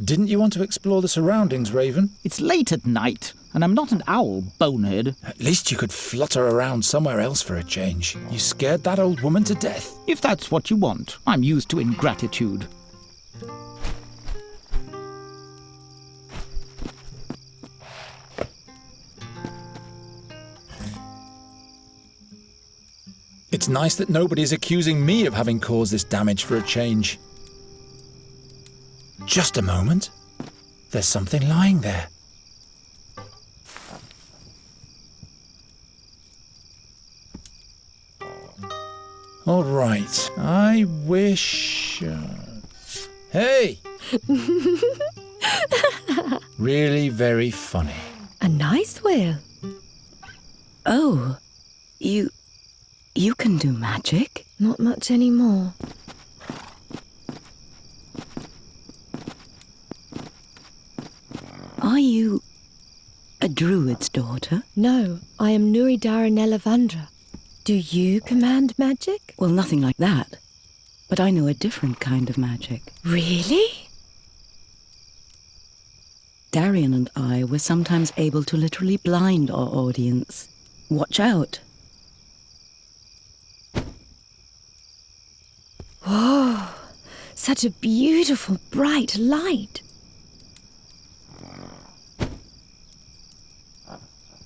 Didn't you want to explore the surroundings, Raven? It's late at night, and I'm not an owl, bonehead. At least you could flutter around somewhere else for a change. You scared that old woman to death. If that's what you want, I'm used to ingratitude. It's nice that nobody's accusing me of having caused this damage for a change. Just a moment. There's something lying there. All right. I wish... Hey! Really very funny. A nice whale. Oh, you can do magic? Not much anymore. Are you a druid's daughter? No, I am Nuridara Nelavandra. Do you command magic? Well, nothing like that. But I know a different kind of magic. Really? Darian and I were sometimes able to literally blind our audience. Watch out. Whoa, such a beautiful, bright light.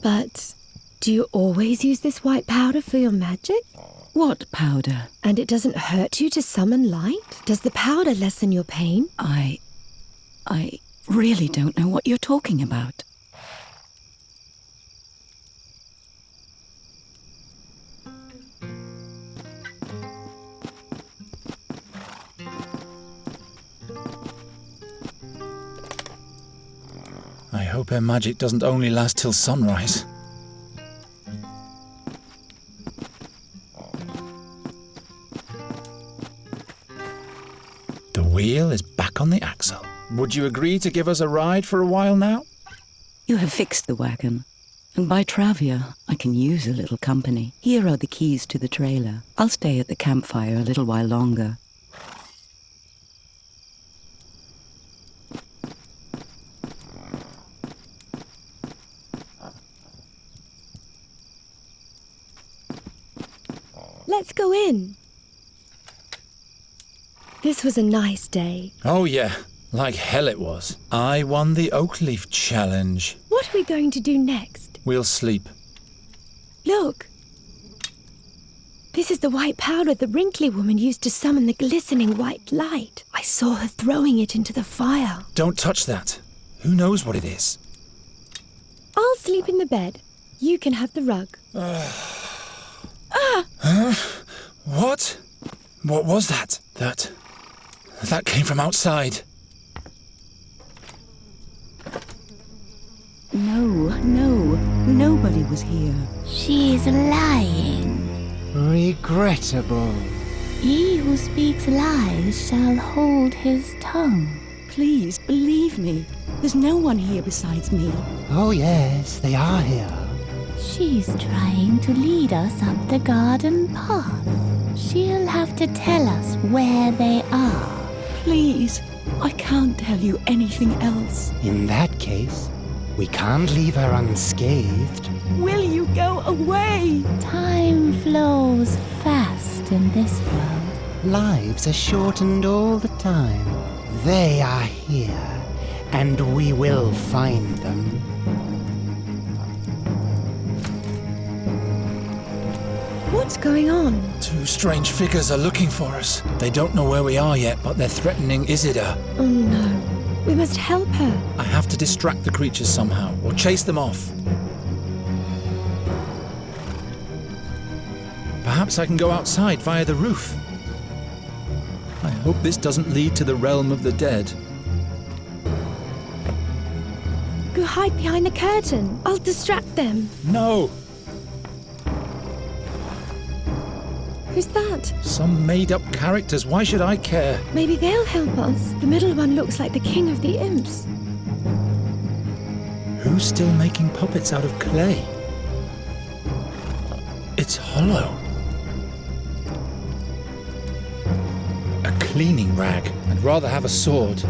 But do you always use this white powder for your magic? What powder? And it doesn't hurt you to summon light? Does the powder lessen your pain? I really don't know what you're talking about. I hope her magic doesn't only last till sunrise. The wheel is back on the axle. Would you agree to give us a ride for a while now? You have fixed the wagon. And by Travia, I can use a little company. Here are the keys to the trailer. I'll stay at the campfire a little while longer. Let's go in. This was a nice day. Oh yeah, like hell it was. I won the oak leaf challenge. What are we going to do next? We'll sleep. Look. This is the white powder the wrinkly woman used to summon the glistening white light. I saw her throwing it into the fire. Don't touch that. Who knows what it is? I'll sleep in the bed. You can have the rug. Huh? What? What was that? That came from outside. No, nobody was here. She's lying. Regrettable. He who speaks lies shall hold his tongue. Please, believe me. There's no one here besides me. Oh yes, they are here. She's trying to lead us up the garden path. She'll have to tell us where they are. Please, I can't tell you anything else. In that case, we can't leave her unscathed. Will you go away? Time flows fast in this world. Lives are shortened all the time. They are here, and we will find them. What's going on? Two strange figures are looking for us. They don't know where we are yet, but they're threatening Isidore. Oh no. We must help her. I have to distract the creatures somehow, or chase them off. Perhaps I can go outside via the roof. I hope this doesn't lead to the realm of the dead. Go hide behind the curtain. I'll distract them. No! Who's that? Some made-up characters. Why should I care? Maybe they'll help us. The middle one looks like the king of the imps. Who's still making puppets out of clay? It's hollow. A cleaning rag. I'd rather have a sword.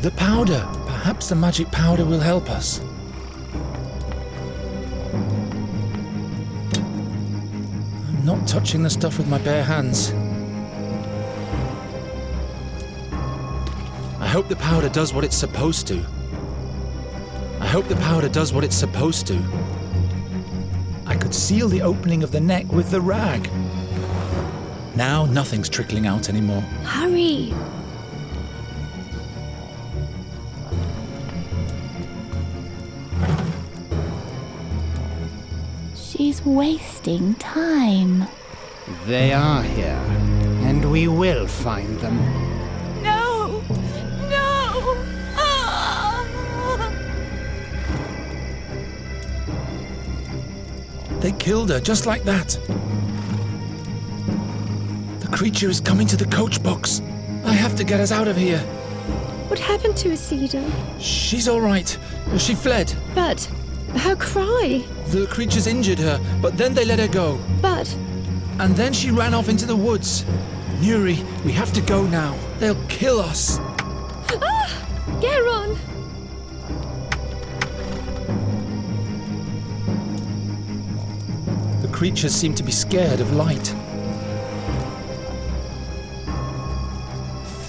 The powder! Perhaps the magic powder will help us. I'm not touching the stuff with my bare hands. I hope the powder does what it's supposed to. I hope the powder does what it's supposed to. I could seal the opening of the neck with the rag. Now nothing's trickling out anymore. Hurry! She's wasting time. They are here, and we will find them. No! No! Ah! They killed her just like that. The creature is coming to the coach box. I have to get us out of here. What happened to Isida? She's all right. She fled. But her cry. The creatures injured her, but then they let her go. But And then she ran off into the woods. Nuri, we have to go now. They'll kill us. Geron! The creatures seem to be scared of light.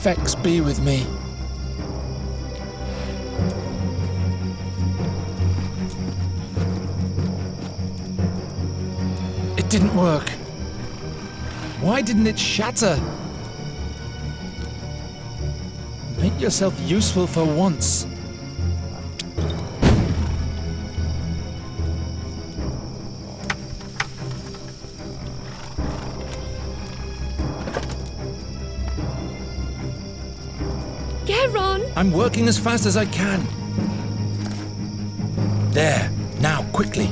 Fex, be with me. It didn't work. Why didn't it shatter? Make yourself useful for once. Geron! I'm working as fast as I can. There. Now, quickly.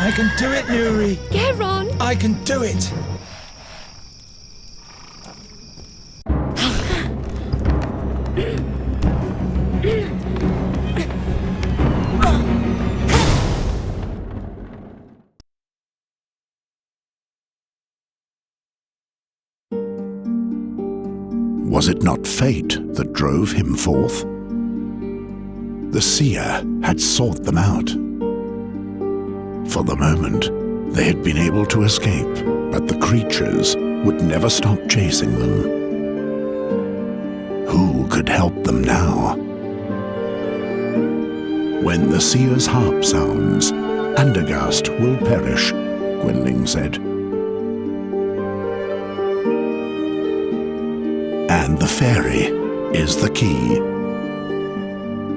I can do it, Nuri. Geron! I can do it. Was it not fate that drove him forth? The seer had sought them out. For the moment, they had been able to escape, but the creatures would never stop chasing them. Who could help them now? When the seer's harp sounds, Andергаст will perish, Gwynling said. And the fairy is the key.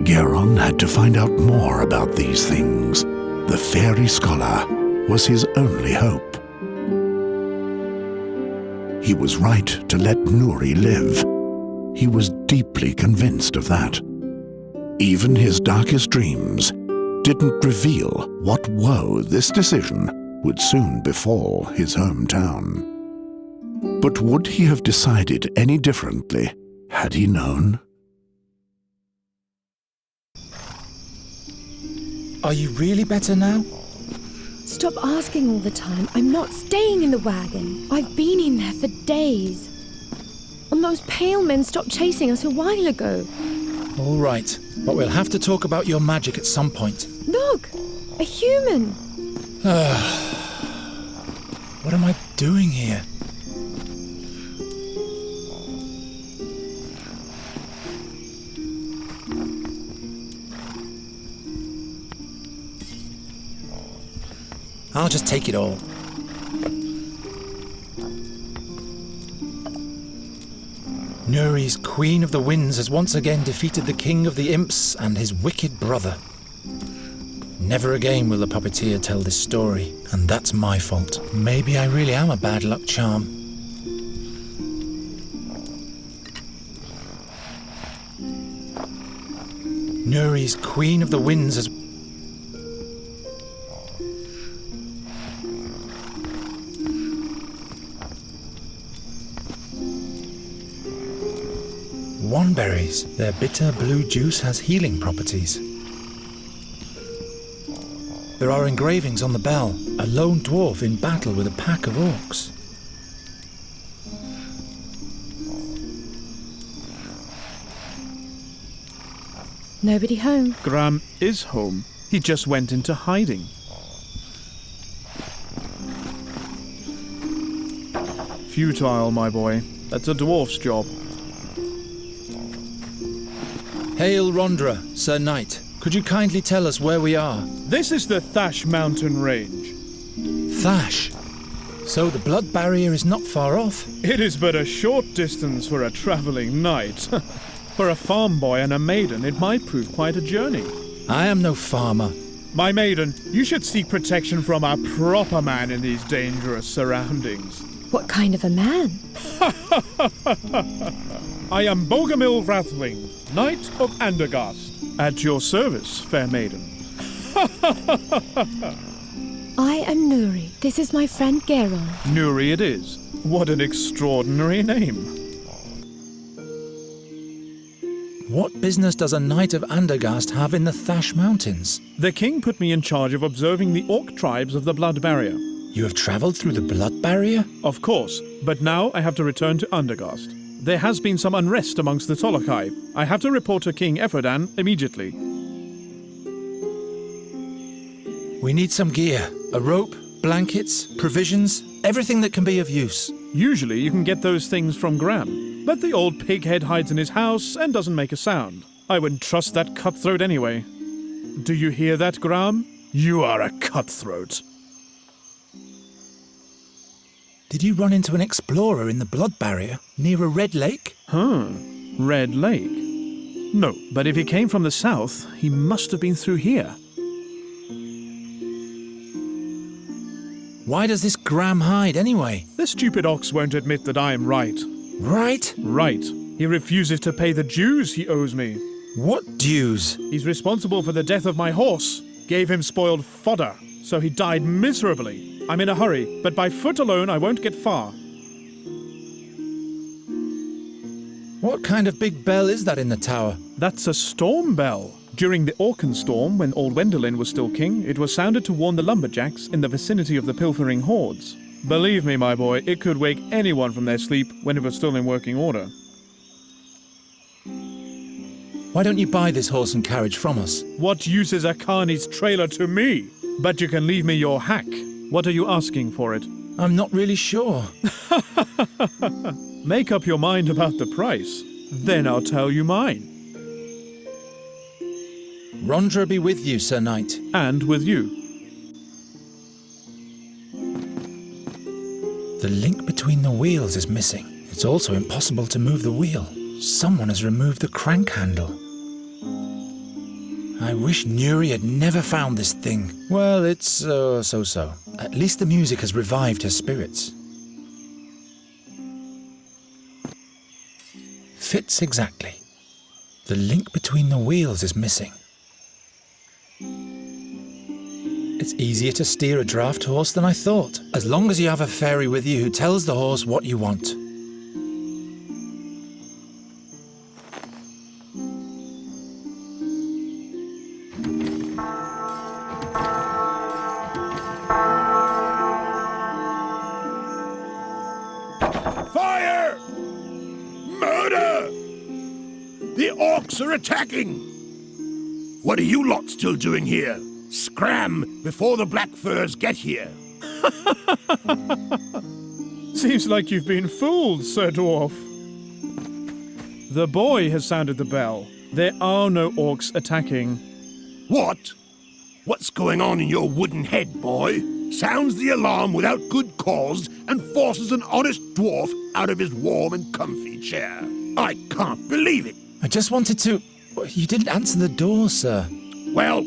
Geron had to find out more about these things. The fairy scholar was his only hope. He was right to let Nuri live. He was deeply convinced of that. Even his darkest dreams didn't reveal what woe this decision would soon befall his hometown. But would he have decided any differently had he known? Are you really better now? Stop asking all the time. I'm not staying in the wagon. I've been in there for days. And those pale men stopped chasing us a while ago. All right, but we'll have to talk about your magic at some point. Look! A human! What am I doing here? I'll just take it all. Nuri's Queen of the Winds has once again defeated the King of the Imps and his wicked brother. Never again will the puppeteer tell this story, and that's my fault. Maybe I really am a bad luck charm. Nuri's Queen of the Winds has... Wanberries. Their bitter blue juice has healing properties. There are engravings on the bell. A lone dwarf in battle with a pack of orcs. Nobody home. Graham is home. He just went into hiding. Futile, my boy. That's a dwarf's job. Hail Rondra, Sir Knight. Could you kindly tell us where we are? This is the Thash mountain range. Thash. So the blood barrier is not far off. It is but a short distance for a travelling knight. For a farm boy and a maiden, it might prove quite a journey. I am no farmer. My maiden, you should seek protection from a proper man in these dangerous surroundings. What kind of a man? I am Bogomil Rathling, Knight of Andергаст. At your service, fair maiden. I am Nuri. This is my friend Geron. Nuri it is. What an extraordinary name. What business does a knight of Andергаст have in the Thash Mountains? The king put me in charge of observing the orc tribes of the Blood Barrier. You have travelled through the blood barrier? Of course, but now I have to return to Андергаст. There has been some unrest amongst the Tolokai. I have to report to King Ephерdan immediately. We need some gear. A rope, blankets, provisions, everything that can be of use. Usually you can get those things from Graham, but the old pighead hides in his house and doesn't make a sound. I wouldn't trust that cutthroat anyway. Do you hear that, Graham? You are a cutthroat. Did you run into an explorer in the blood barrier near a red lake? Red Lake? No, but if he came from the south, he must have been through here. Why does this Graham hide anyway? The stupid ox won't admit that I am right. Right? Right. He refuses to pay the dues he owes me. What dues? He's responsible for the death of my horse. Gave him spoiled fodder, so he died miserably. I'm in a hurry, but by foot alone I won't get far. What kind of big bell is that in the tower? That's a storm bell. During the Orcan storm, when old Wendelin was still king, it was sounded to warn the lumberjacks in the vicinity of the pilfering hordes. Believe me, my boy, it could wake anyone from their sleep when it was still in working order. Why don't you buy this horse and carriage from us? What use is a carney's trailer to me? But you can leave me your hack. What are you asking for it? I'm not really sure. Make up your mind about the price. Then I'll tell you mine. Rondra be with you, Sir Knight. And with you. The link between the wheels is missing. It's also impossible to move the wheel. Someone has removed the crank handle. I wish Nuri had never found this thing. Well, it's so-so. At least the music has revived her spirits. Fits exactly. The link between the wheels is missing. It's easier to steer a draft horse than I thought, as long as you have a fairy with you who tells the horse what you want. Fire! Murder! The orcs are attacking! What are you lot still doing here? Scram before the black furs get here. Seems like you've been fooled, Sir Dwarf. The boy has sounded the bell. There are no orcs attacking. What? What's going on in your wooden head, boy? Sounds the alarm without good cause and forces an honest dwarf out of his warm and comfy chair. I can't believe it. I just wanted to... You didn't answer the door, sir. Well,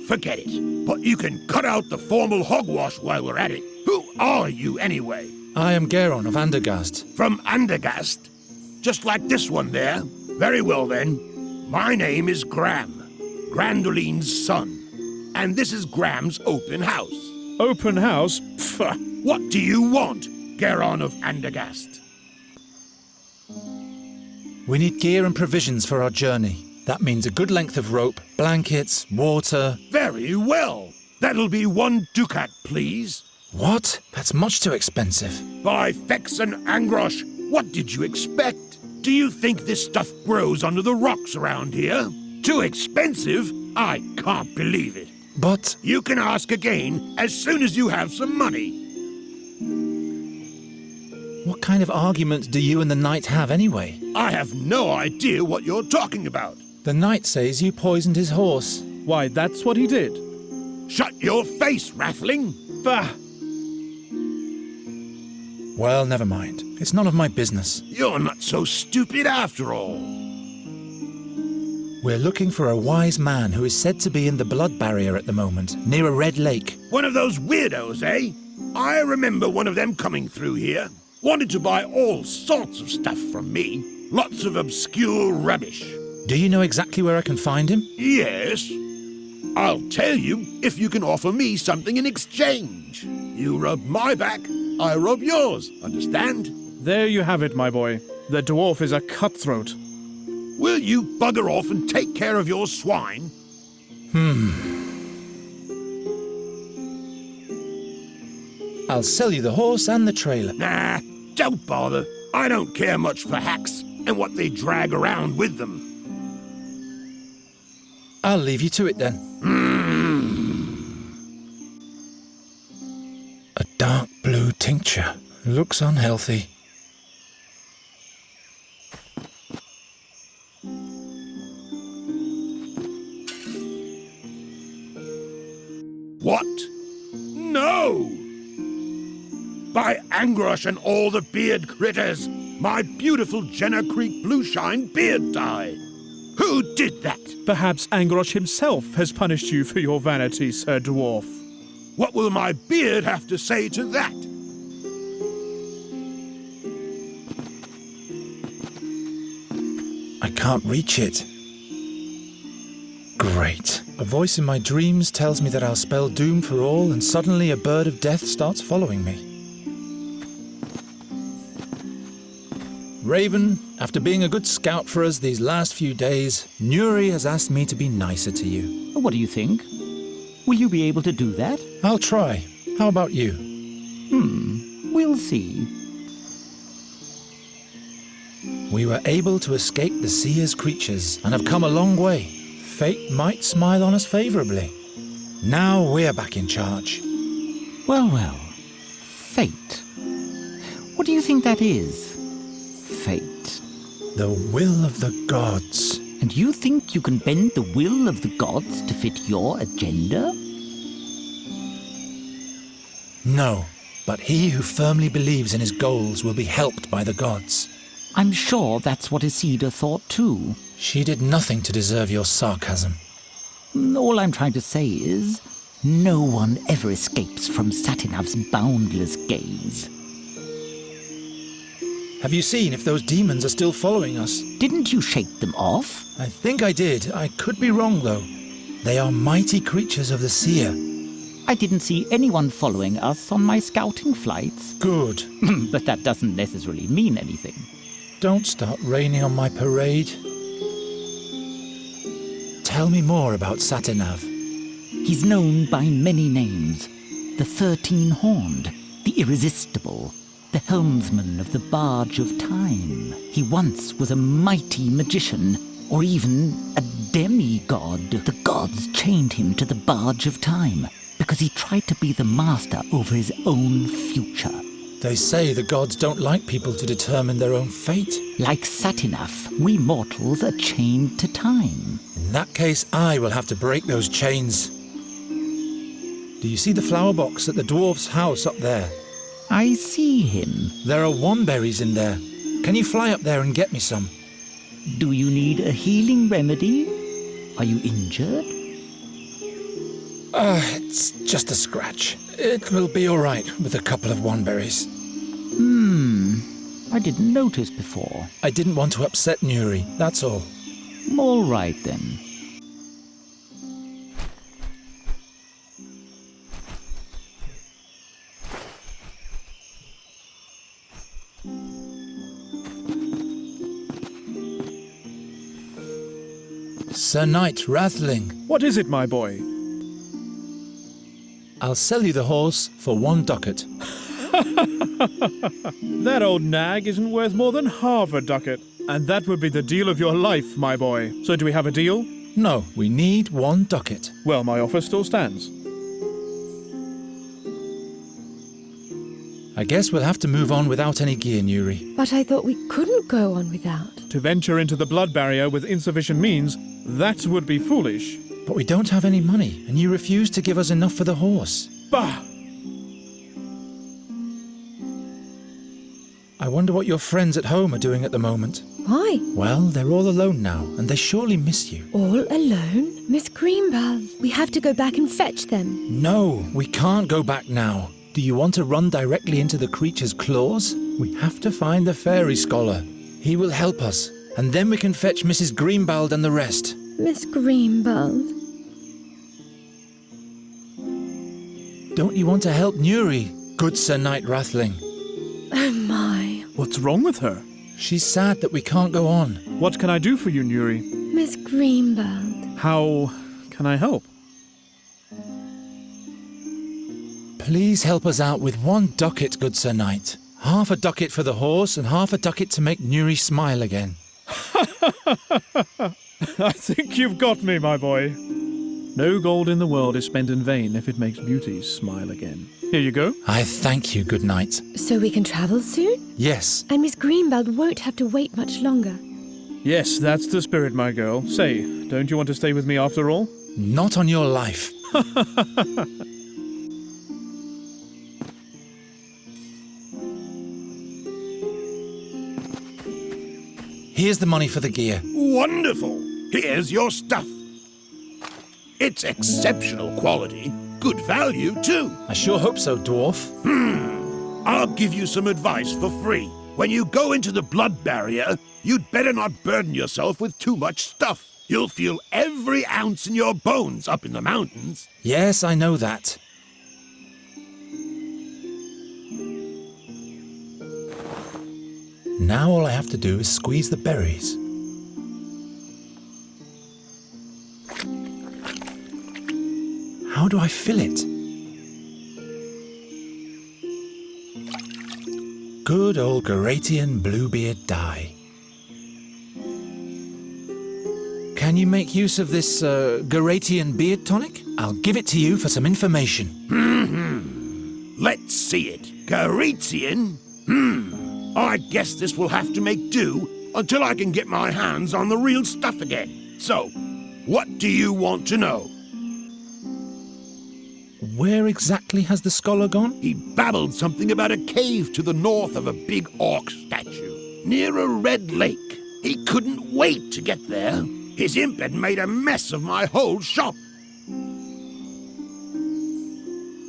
forget it. But you can cut out the formal hogwash while we're at it. Who are you, anyway? I am Geron of Andергаст. From Андергаст? Just like this one there? Very well, then. My name is Graham, Grandoline's son. And this is Graham's open house. Open house? Pfft. What do you want, Geron of Andергаст? We need gear and provisions for our journey. That means a good length of rope, blankets, water... Very well. That'll be 1 ducat, please. What? That's much too expensive. By Fex and Angrosh, what did you expect? Do you think this stuff grows under the rocks around here? Too expensive? I can't believe it. But You can ask again as soon as you have some money. what kind of argument do you and the knight have anyway? I have no idea what you're talking about. The knight says you poisoned his horse. Why, that's what he did. Shut your face, Raffling. Bah! Well, never mind. It's none of my business. You're not so stupid after all. We're looking for a wise man who is said to be in the blood barrier at the moment, near a red lake. One of those weirdos, eh? I remember one of them coming through here. Wanted to buy all sorts of stuff from me. Lots of obscure rubbish. Do you know exactly where I can find him? Yes. I'll tell you if you can offer me something in exchange. You rub my back, I rub yours. Understand? There you have it, my boy. The dwarf is a cutthroat. Will you bugger off and take care of your swine? I'll sell you the horse and the trailer. Nah, don't bother. I don't care much for hacks and what they drag around with them. I'll leave you to it then. A dark blue tincture. Looks unhealthy. What? No! By Angrosh and all the beard critters, my beautiful Jenner Creek Blueshine beard dye. Who did that? Perhaps Angrosh himself has punished you for your vanity, Sir Dwarf. What will my beard have to say to that? I can't reach it. Great. A voice in my dreams tells me that I'll spell doom for all, and suddenly a bird of death starts following me. Raven, after being a good scout for us these last few days, Nuri has asked me to be nicer to you. What do you think? Will you be able to do that? I'll try. How about you? We'll see. We were able to escape the Seer's creatures and have come a long way. Fate might smile on us favorably. Now we're back in charge. Well, well. Fate. What do you think that is? Fate. The will of the gods. And you think you can bend the will of the gods to fit your agenda? No, but he who firmly believes in his goals will be helped by the gods. I'm sure that's what Isilda thought too. She did nothing to deserve your sarcasm. All I'm trying to say is, no one ever escapes from Satinav's boundless gaze. Have you seen if those demons are still following us? Didn't you shake them off? I think I did. I could be wrong, though. They are mighty creatures of the Seer. I didn't see anyone following us on my scouting flights. Good. But that doesn't necessarily mean anything. Don't start raining on my parade. Tell me more about Satinav. He's known by many names. The 13-horned, the irresistible, the helmsman of the barge of time. He once was a mighty magician, or even a demigod. The gods chained him to the barge of time because he tried to be the master over his own future. They say the gods don't like people to determine their own fate. Like Satinav, we mortals are chained to time. In that case, I will have to break those chains. Do you see the flower box at the dwarf's house up there? I see him. There are womberries in there. Can you fly up there and get me some? Do you need a healing remedy? Are you injured? It's just a scratch. It will be all right with a couple of womberries. I didn't notice before. I didn't want to upset Nuri, that's all. All right, then. Sir Knight Rathling, What is it, my boy? I'll sell you the horse for 1 ducat. That old nag isn't worth more than half a ducat. And that would be the deal of your life, my boy. So do we have a deal? No, we need 1 ducat. Well, my offer still stands. I guess we'll have to move on without any gear, Nuri. But I thought we couldn't go on without. To venture into the blood barrier with insufficient means, that would be foolish. But we don't have any money, and you refuse to give us enough for the horse. Bah! I wonder what your friends at home are doing at the moment. Why? Well, they're all alone now, and they surely miss you. All alone? Miss Greenbell, we have to go back and fetch them. No, we can't go back now. Do you want to run directly into the creature's claws? We have to find the fairy scholar. He will help us, and then we can fetch Mrs. Greenbald and the rest. Miss Greenbell? Don't you want to help Nuri, good Sir Knight Rathling? Oh my. What's wrong with her? She's sad that we can't go on. What can I do for you, Nuri? Miss Greenbell. How can I help? Please help us out with 1 ducat, good Sir Knight. Half a ducat for the horse and half a ducat to make Nuri smile again. I think you've got me, my boy. No gold in the world is spent in vain if it makes beauty smile again. Here you go. I thank you, good knight. So we can travel soon? Yes. And Miss Greenbell won't have to wait much longer. Yes, that's the spirit, my girl. Say, don't you want to stay with me after all? Not on your life. Here's the money for the gear. Wonderful! Here's your stuff. It's exceptional quality. Good value, too. I sure hope so, dwarf. I'll give you some advice for free. When you go into the blood barrier, you'd better not burden yourself with too much stuff. You'll feel every ounce in your bones up in the mountains. Yes, I know that. Now all I have to do is squeeze the berries. How do I fill it? Good old Garatian Bluebeard dye. Can you make use of this Garatian beard tonic? I'll give it to you for some information. Let's see it. Garatian? I guess this will have to make do until I can get my hands on the real stuff again. So, what do you want to know? Where exactly has the scholar gone? He babbled something about a cave to the north of a big orc statue, near a red lake. He couldn't wait to get there. His imp had made a mess of my whole shop.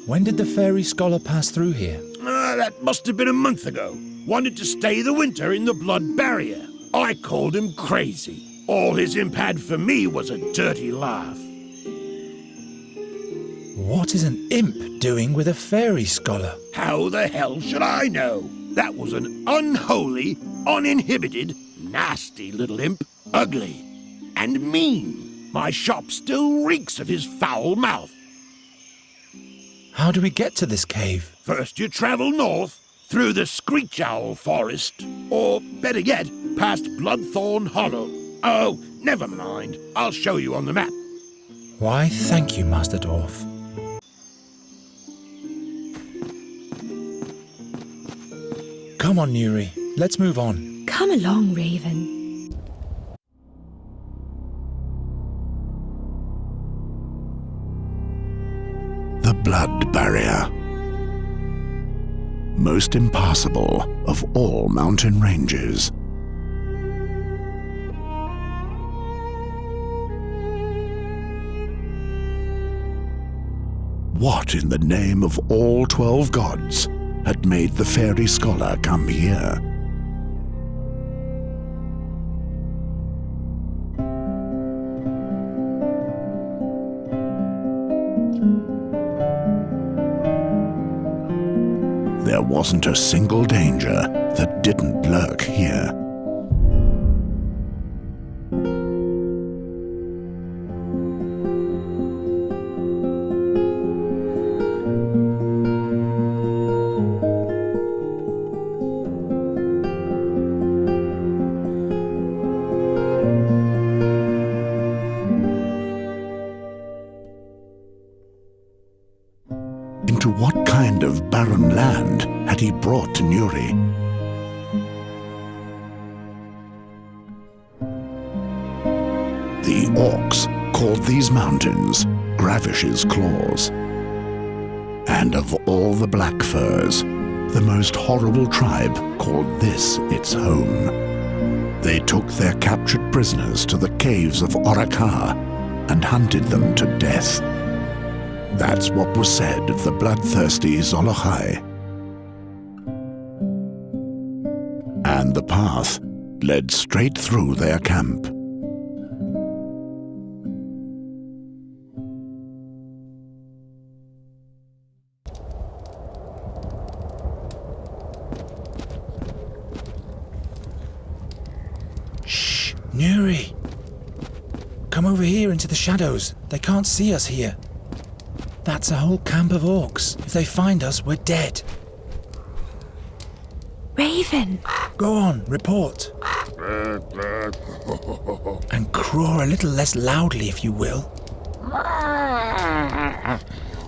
When did the fairy scholar pass through here? That must have been a month ago. Wanted to stay the winter in the blood barrier. I called him crazy. All his imp had for me was a dirty laugh. What is an imp doing with a fairy scholar? How the hell should I know? That was an unholy, uninhibited, nasty little imp. Ugly and mean. My shop still reeks of his foul mouth. How do we get to this cave? First you travel north, through the Screech Owl Forest, or better yet, past Bloodthorn Hollow. Oh, never mind. I'll show you on the map. Why, thank you, Master Dwarf. Come on, Nuri. Let's move on. Come along, Raven. The blood barrier. Most impassable of all mountain ranges. What in the name of all 12 gods had made the fairy scholar come here? There wasn't a single danger that didn't lurk here. what kind of barren land had he brought to Nuri? The orcs called these mountains Gravish's Claws. And of all the black furs, the most horrible tribe called this its home. They took their captured prisoners to the caves of Orakar and hunted them to death. That's what was said of the bloodthirsty Zolochai. And the path led straight through their camp. Shh, Nuri! Come over here into the shadows. They can't see us here. That's a whole camp of orcs. If they find us, we're dead. Raven! Go on, report. And craw a little less loudly, if you will.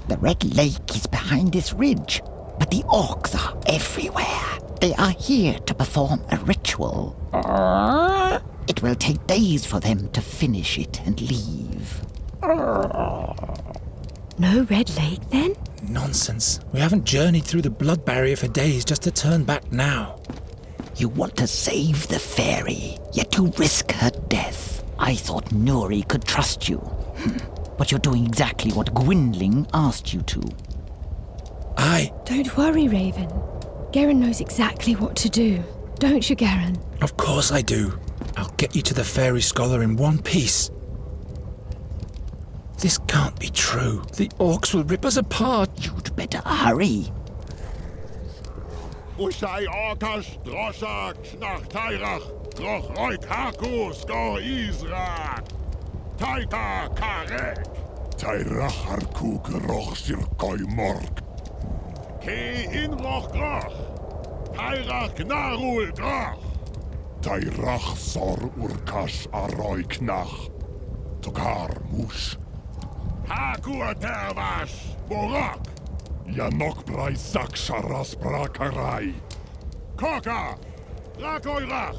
The Red Lake is behind this ridge, but the orcs are everywhere. They are here to perform a ritual. It will take days for them to finish it and leave. No Red Lake, then? Nonsense. We haven't journeyed through the blood barrier for days just to turn back now. You want to save the fairy, yet you risk her death. I thought Nuri could trust you. But you're doing exactly what Gwynling asked you to. Aye. Don't worry, Raven. Garen knows exactly what to do. Don't you, Garen? Of course I do. I'll get you to the fairy scholar in one piece. This can't be true. The orcs will rip us apart. You'd better hurry. Ushai orkash droshak nach tairach droch roik hakus go Israk. Taika karek. Tairach harku geroch sir koi mork. Ke in roch groch. Tairach gnarul groch. Tairach sor urkash aroi knach. Togar mush. Hakur tervash borok. Yanok brai sak sharas brakarai. Koka. Rakoirach.